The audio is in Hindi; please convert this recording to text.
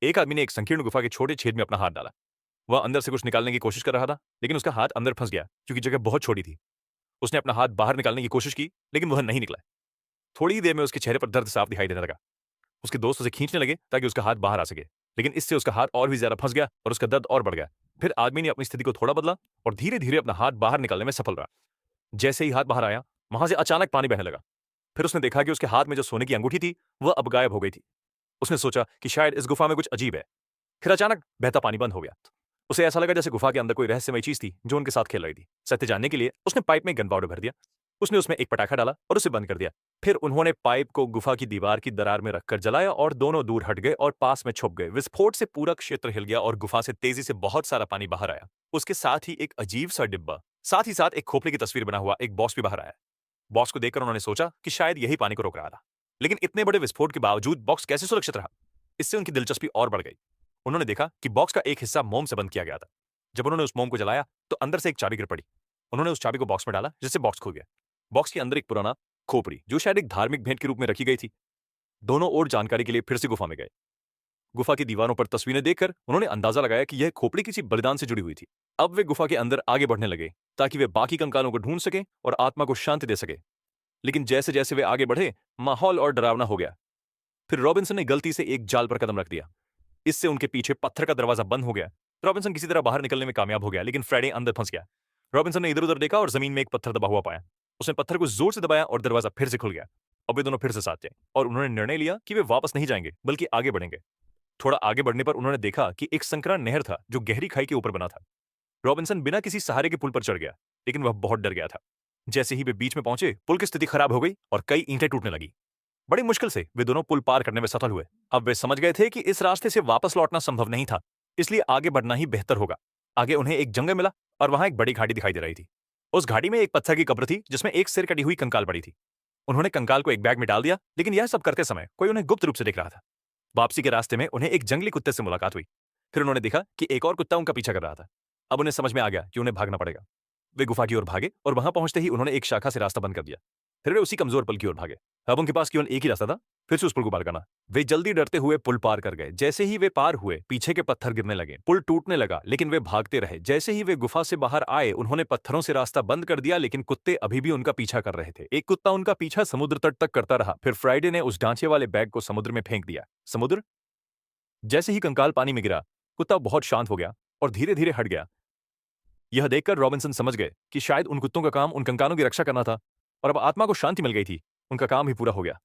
एक आदमी ने एक संकीर्ण गुफा के छोटे छेद में अपना हाथ डाला। वह अंदर से कुछ निकालने की कोशिश कर रहा था, लेकिन उसका हाथ अंदर फंस गया क्योंकि जगह बहुत छोटी थी। उसने अपना हाथ बाहर निकालने की कोशिश की, लेकिन वह नहीं निकला। थोड़ी ही देर में उसके चेहरे पर दर्द साफ दिखाई देने लगा। उसके दोस्त उसे खींचने लगे ताकि उसका हाथ बाहर आ सके, लेकिन इससे उसका हाथ और भी ज्यादा फंस गया और उसका दर्द और बढ़ गया। फिर आदमी ने अपनी स्थिति को थोड़ा बदला और धीरे धीरे अपना हाथ बाहर निकालने में सफल रहा। जैसे ही हाथ बाहर आया, वहां से अचानक पानी बहने लगा। फिर उसने देखा कि उसके हाथ में जो सोने की अंगूठी थी, वह अब गायब हो गई थी। उसने सोचा कि शायद इस गुफा में कुछ अजीब है। फिर अचानक बहता पानी बंद हो गया। उसे ऐसा लगा जैसे गुफा के अंदर कोई रहस्यमय चीज थी जो उनके साथ खेल रही थी। सत्य जानने के लिए उसने पाइप में गन पाउडर भर दिया। उसने उसमें एक पटाखा डाला और उसे बंद कर दिया। फिर उन्होंने पाइप को गुफा की दीवार की दरार में रखकर जलाया और दोनों दूर हट गए और पास में छुप गए। विस्फोट से पूरा क्षेत्र हिल गया और गुफा से तेजी से बहुत सारा पानी बाहर आया। उसके साथ ही एक अजीब सा डिब्बा, साथ ही साथ एक खोपड़े की तस्वीर बना हुआ एक बॉक्स भी बाहर आया। बॉक्स को देखकर उन्होंने सोचा कि शायद यही पानी को रोक रहा था। लेकिन इतने बड़े विस्फोट के बावजूद बॉक्स कैसे सुरक्षित रहा? इससे उनकी दिलचस्पी और बढ़ गई। उन्होंने देखा कि बॉक्स का एक हिस्सा मोम से बंद किया गया था। जब उन्होंने उस मोम को जलाया तो अंदर से एक चाबी गिर पड़ी। उन्होंने उस चाबी को बॉक्स में डाला, जिससे बॉक्स खुल गया। बॉक्स के अंदर एक पुराना खोपड़ी, जो शायद एक धार्मिक भेंट के रूप में रखी गई थी। दोनों और जानकारी के लिए फिर से गुफा में गए। गुफा की दीवारों पर तस्वीरें देखकर उन्होंने अंदाजा लगाया कि यह खोपड़ी किसी बलिदान से जुड़ी हुई थी। अब वे गुफा के अंदर आगे बढ़ने लगे ताकि वे बाकी कंकालों को ढूंढ सके और आत्मा को शांति दे सके। लेकिन जैसे जैसे वे आगे बढ़े, माहौल और डरावना हो गया। फिर रॉबिन्सन ने गलती से एक जाल पर कदम रख दिया। इससे उनके पीछे पत्थर का दरवाजा बंद हो गया। रॉबिन्सन किसी तरह बाहर निकलने में कामयाब हो गया, लेकिन फ्राइडे अंदर फंस गया। रॉबिन्सन ने इधर-उधर देखा और जमीन में एक पत्थर दबा हुआ पाया। उसने पत्थर को जोर से दबाया और दरवाजा फिर से खुल गया। अब वे दोनों फिर से साथ थे और उन्होंने निर्णय लिया कि वे वापस नहीं जाएंगे, बल्कि आगे बढ़ेंगे। थोड़ा आगे बढ़ने पर उन्होंने देखा कि एक संकरा नहर था जो गहरी खाई के ऊपर बना था। रॉबिन्सन बिना किसी सहारे के पुल पर चढ़ गया, लेकिन वह बहुत डर गया था। जैसे ही वे बीच में पहुंचे, पुल की स्थिति खराब हो गई और कई ईंटें टूटने लगी। बड़ी मुश्किल से वे दोनों पुल पार करने में सफल हुए। अब वे समझ गए थे कि इस रास्ते से वापस लौटना संभव नहीं था, इसलिए आगे बढ़ना ही बेहतर होगा। आगे उन्हें एक जंगल मिला और वहां एक बड़ी घाटी दिखाई दे रही थी। उस घाटी में एक पत्थर की कब्र थी जिसमें एक सिर कटी हुई कंकाल पड़ी थी। उन्होंने कंकाल को एक बैग में डाल दिया, लेकिन यह सब करते समय कोई उन्हें गुप्त रूप से देख रहा था। वापसी के रास्ते में उन्हें एक जंगली कुत्ते से मुलाकात हुई। फिर उन्होंने देखा कि एक और कुत्ता उनका पीछा कर रहा था। अब उन्हें समझ में आ गया कि उन्हें भागना पड़ेगा। वे गुफा की ओर भागे और वहां पहुंचते ही उन्होंने एक शाखा से रास्ता बंद कर दिया। फिर वे उसी कमजोर पुल की ओर भागे। अब उनके पास केवल एक ही रास्ता था, फिर से उस पुल को पार करना। वे जल्दी डरते हुए पुल पार कर गए। जैसे ही वे पार हुए, पीछे के पत्थर गिरने लगे, पुल टूटने लगा, लेकिन वे भागते रहे। जैसे ही वे गुफा से बाहर आए, उन्होंने पत्थरों से रास्ता बंद कर दिया, लेकिन कुत्ते अभी भी उनका पीछा कर रहे थे। एक कुत्ता उनका पीछा समुद्र तट तक करता रहा। फिर फ्राइडे ने उस ढांचे वाले बैग को समुद्र में फेंक दिया। समुद्र जैसे ही कंकाल पानी में गिरा, कुत्ता बहुत शांत हो गया और धीरे धीरे हट गया। यह देखकर रॉबिन्सन समझ गए कि शायद उन कुत्तों का काम उन कंकालों की रक्षा करना था और अब आत्मा को शांति मिल गई थी। उनका काम भी पूरा हो गया।